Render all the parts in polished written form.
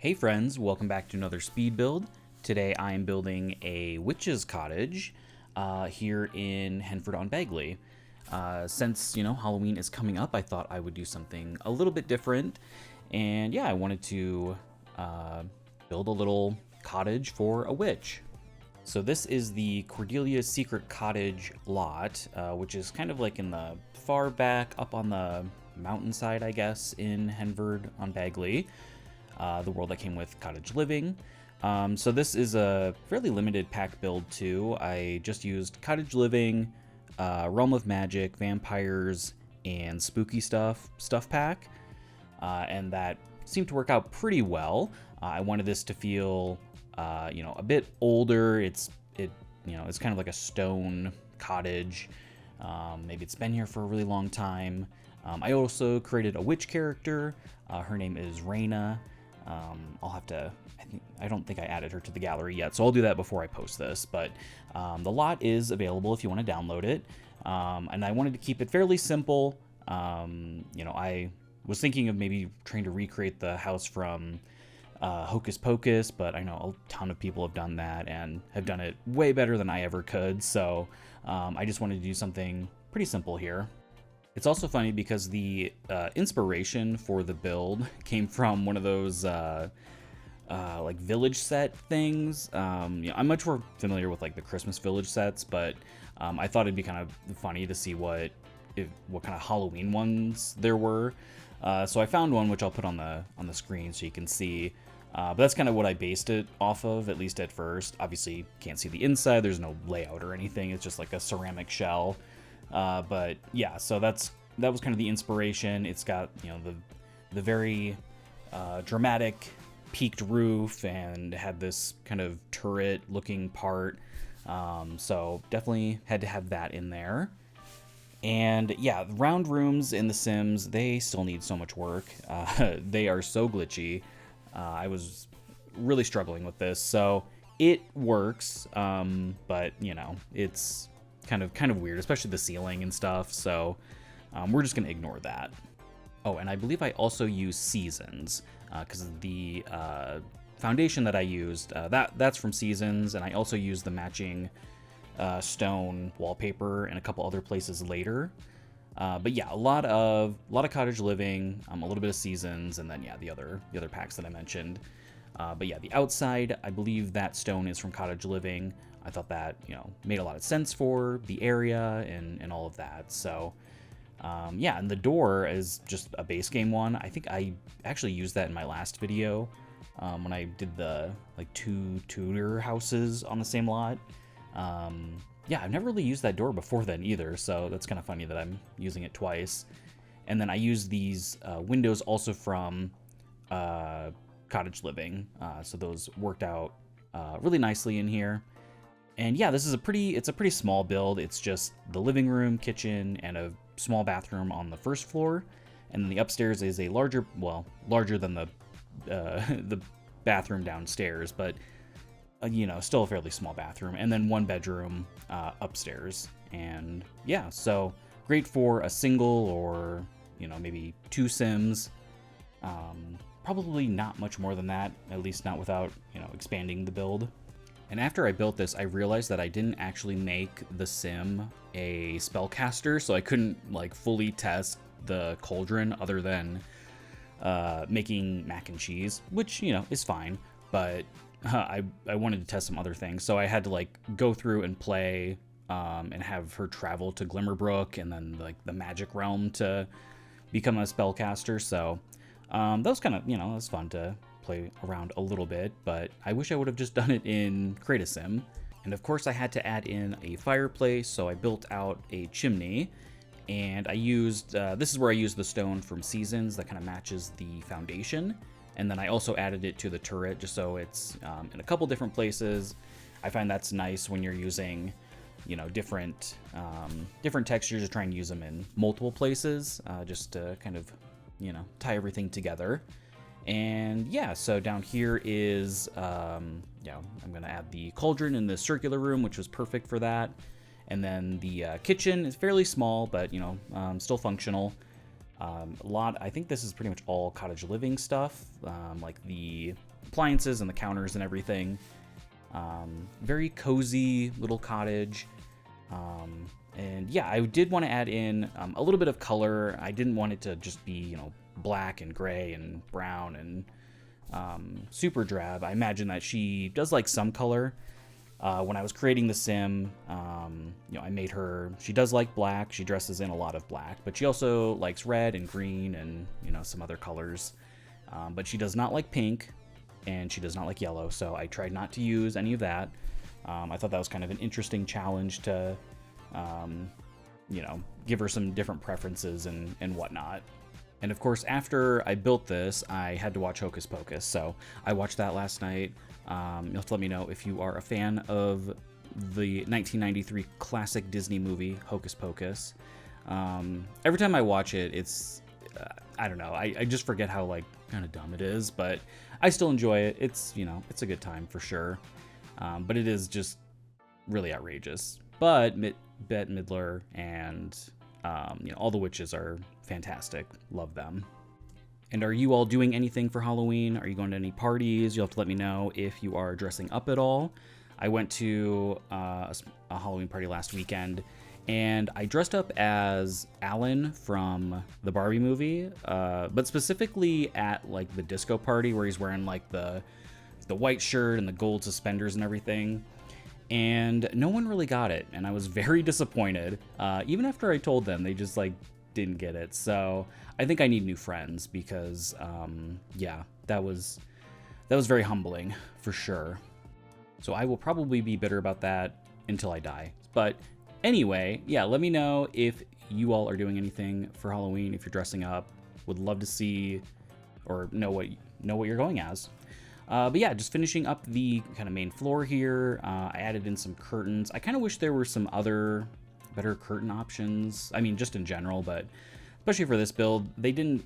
Hey friends, welcome back to another speed build. Today I am building a witch's cottage here in Henford-on-Bagley. Since, Halloween is coming up, I thought I would do something a little bit different. And yeah, I wanted to build a little cottage for a witch. So this is the Cordelia's Secret Cottage lot, which is kind of like in the far back up on the mountainside, I guess, in Henford-on-Bagley. The world that came with Cottage Living. So this is a fairly limited pack build too. I just used Cottage Living, Realm of Magic, Vampires, and Spooky Stuff pack, and that seemed to work out pretty well. I wanted this to feel, a bit older. It's kind of like a stone cottage. Maybe it's been here for a really long time. I also created a witch character. Her name is Raina. I'll have to, I don't think I added her to the gallery yet, so I'll do that before I post this, but the lot is available if you want to download it, and I wanted to keep it fairly simple. I was thinking of maybe trying to recreate the house from Hocus Pocus, but I know a ton of people have done that and have done it way better than I ever could, so I just wanted to do something pretty simple here. It's also funny because the inspiration for the build came from one of those like village set things. I'm much more familiar with like the Christmas village sets, but I thought it'd be kind of funny to see what kind of Halloween ones there were. So I found one which I'll put on the screen so you can see. But that's kind of what I based it off of, at least at first. Obviously, you can't see the inside. There's no layout or anything. It's just like a ceramic shell. But yeah, so that was kind of the inspiration. It's got, the very dramatic peaked roof and had this kind of turret looking part. So definitely had to have that in there. And yeah, round rooms in The Sims, they still need so much work. They are so glitchy. I was really struggling with this, so it works. But it's kind of weird, especially the ceiling and stuff, so we're just gonna ignore that. Oh, and I believe I also use Seasons, because the foundation that I used, that's from Seasons, and I also used the matching stone wallpaper in a couple other places later. But yeah, a lot of Cottage Living, a little bit of Seasons, and then yeah, the other packs that I mentioned. But yeah, the outside, I believe that stone is from Cottage Living. I thought that, made a lot of sense for the area and all of that. So, yeah, and the door is just a base game one. I think I actually used that in my last video when I did the, like, 2 Tudor houses on the same lot. Yeah, I've never really used that door before then either, so that's kind of funny that I'm using it twice. And then I used these windows also from Cottage Living, so those worked out really nicely in here. And yeah, it's a pretty small build. It's just the living room, kitchen, and a small bathroom on the first floor. And then the upstairs is a larger than the bathroom downstairs, but still a fairly small bathroom. And then one bedroom upstairs. And yeah, so great for a single or, maybe 2 Sims. Probably not much more than that, at least not without, expanding the build. And after I built this, I realized that I didn't actually make the sim a spellcaster, so I couldn't like fully test the cauldron other than making mac and cheese, which, is fine, but I wanted to test some other things, so I had to like go through and play and have her travel to Glimmerbrook and then like the magic realm to become a spellcaster, so that was kind of, it was fun to play around a little bit, but I wish I would have just done it in Create a Sim. And of course I had to add in a fireplace, so I built out a chimney, and I used, this is where I used the stone from Seasons that kind of matches the foundation, and then I also added it to the turret just so it's in a couple different places. I find that's nice when you're using, different textures, to try and use them in multiple places, just to kind of, tie everything together. And yeah, so down here is, I'm gonna add the cauldron in the circular room, which was perfect for that. And then the kitchen is fairly small, but still functional. I think this is pretty much all Cottage Living stuff, like the appliances and the counters and everything. Very cozy little cottage. And yeah, I did want to add in a little bit of color. I didn't want it to just be, you know, black and gray and brown and super drab. I imagine that she does like some color. When I was creating the sim, you know, I made her, she does like black. She dresses in a lot of black, but she also likes red and green and, you know, some other colors. But she does not like pink and she does not like yellow. So I tried not to use any of that. I thought that was kind of an interesting challenge to, you know, give her some different preferences and whatnot. And of course, after I built this, I had to watch Hocus Pocus. So I watched that last night. You'll have to let me know if you are a fan of the 1993 classic Disney movie, Hocus Pocus. Every time I watch it, it's, I don't know, I just forget how, like, kind of dumb it is, but I still enjoy it. It's, you know, it's a good time for sure. But it is just really outrageous. But Bette Midler and, you know, all the witches are fantastic. Love them. And are you all doing anything for Halloween? Are you going to any parties? You'll have to let me know if you are dressing up at all. I went to a Halloween party last weekend, and I dressed up as Alan from the Barbie movie, but specifically at like the disco party where he's wearing like the white shirt and the gold suspenders and everything. And no one really got it, and I was very disappointed. Even after I told them, they just like didn't get it. So I think I need new friends because yeah, that was very humbling for sure. So I will probably be bitter about that until I die. But anyway, yeah, let me know if you all are doing anything for Halloween, if you're dressing up. Would love to see or know what you're going as. But yeah, just finishing up the kind of main floor here. I added in some curtains. I kind of wish there were some other better curtain options. I mean, just in general, but especially for this build, they didn't,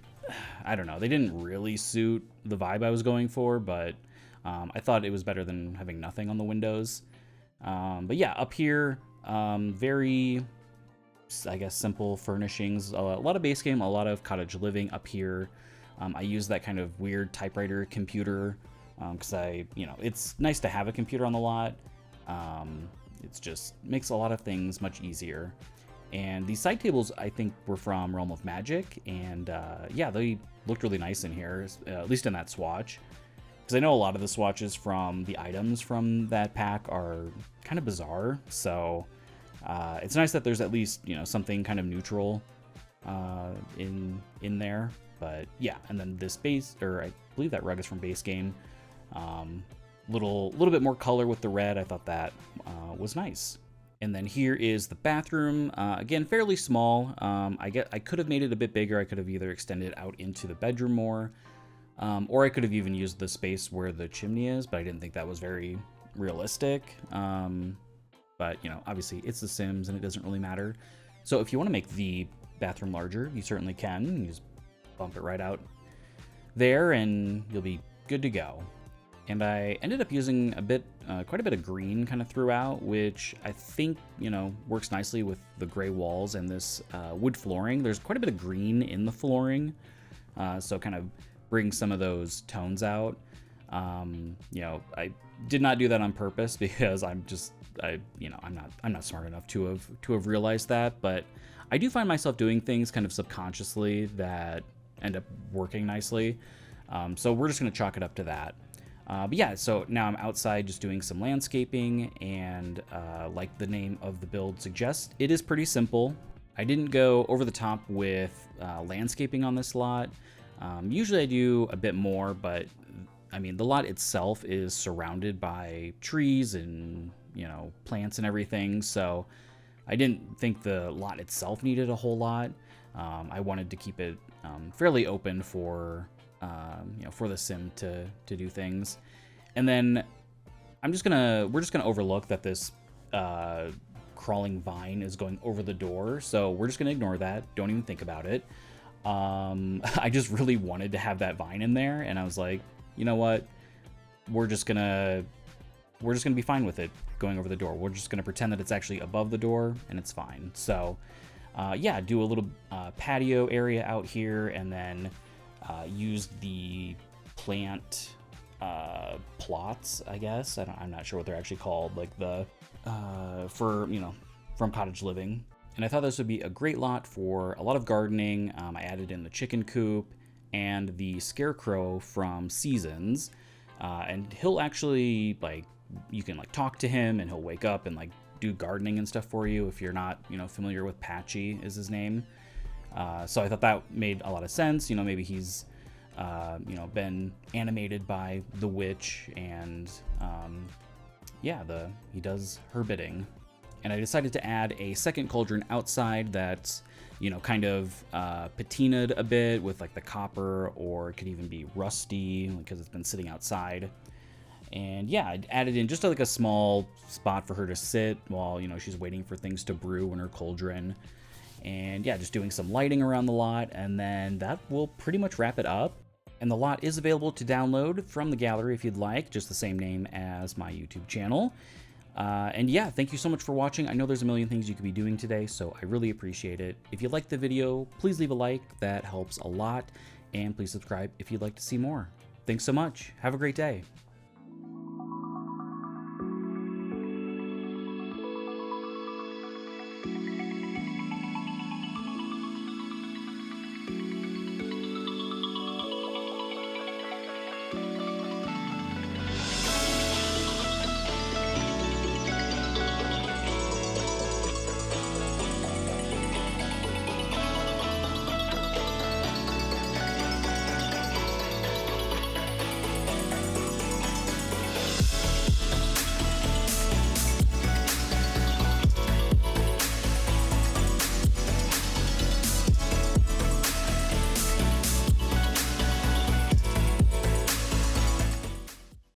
I don't know, they didn't really suit the vibe I was going for, but I thought it was better than having nothing on the windows. But yeah, up here, very, I guess, simple furnishings. A lot of base game, a lot of Cottage Living up here. I use that kind of weird typewriter computer because you know, it's nice to have a computer on the lot. It's just makes a lot of things much easier. And these side tables, I think, were from Realm of Magic, and yeah, they looked really nice in here, at least in that swatch. Because I know a lot of the swatches from the items from that pack are kind of bizarre, so it's nice that there's at least, you know, something kind of neutral in there. But yeah, and then this base, or I believe that rug is from base game. Little bit more color with the red. I thought that was nice. And then here is the bathroom. Again, fairly small. I could have made it a bit bigger. I could have either extended out into the bedroom more, or I could have even used the space where the chimney is, but I didn't think that was very realistic. But you know, obviously it's The Sims and it doesn't really matter. So if you want to make the bathroom larger, you certainly can. You just bump it right out there and you'll be good to go. And I ended up using quite a bit of green kind of throughout, which I think, you know, works nicely with the gray walls and this wood flooring. There's quite a bit of green in the flooring, so kind of brings some of those tones out. You know, I did not do that on purpose because I'm not smart enough to have realized that, but I do find myself doing things kind of subconsciously that end up working nicely. So we're just going to chalk it up to that. But yeah, so now I'm outside just doing some landscaping, and like the name of the build suggests, it is pretty simple. I didn't go over the top with landscaping on this lot. Usually I do a bit more, but I mean, the lot itself is surrounded by trees and, you know, plants and everything, so I didn't think the lot itself needed a whole lot. I wanted to keep it fairly open for you know, for the sim to do things. And then we're just gonna overlook that this crawling vine is going over the door, so we're just gonna ignore that. Don't even think about it. I just really wanted to have that vine in there, and I was like, you know what, we're just gonna be fine with it going over the door. We're just gonna pretend that it's actually above the door, and it's fine. So yeah, do a little patio area out here, and then use the plant plots, I guess. I'm not sure what they're actually called, like the from Cottage Living. And I thought this would be a great lot for a lot of gardening. I added in the chicken coop and the scarecrow from Seasons, and he'll actually, like, you can like talk to him and he'll wake up and like do gardening and stuff for you if you're not, familiar with Patchy is his name. So I thought that made a lot of sense. Maybe he's been animated by the witch, and he does her bidding. And I decided to add a second cauldron outside that's, kind of patinaed a bit with like the copper, or it could even be rusty because it's been sitting outside. And yeah, I added in just like a small spot for her to sit while, she's waiting for things to brew in her cauldron. And yeah, just doing some lighting around the lot, and then that will pretty much wrap it up. And the lot is available to download from the gallery if you'd like, just the same name as my YouTube channel. And yeah, thank you so much for watching. I know there's a million things you could be doing today, so I really appreciate it. If you liked the video, please leave a like. That helps a lot. And please subscribe if you'd like to see more. Thanks so much. Have a great day.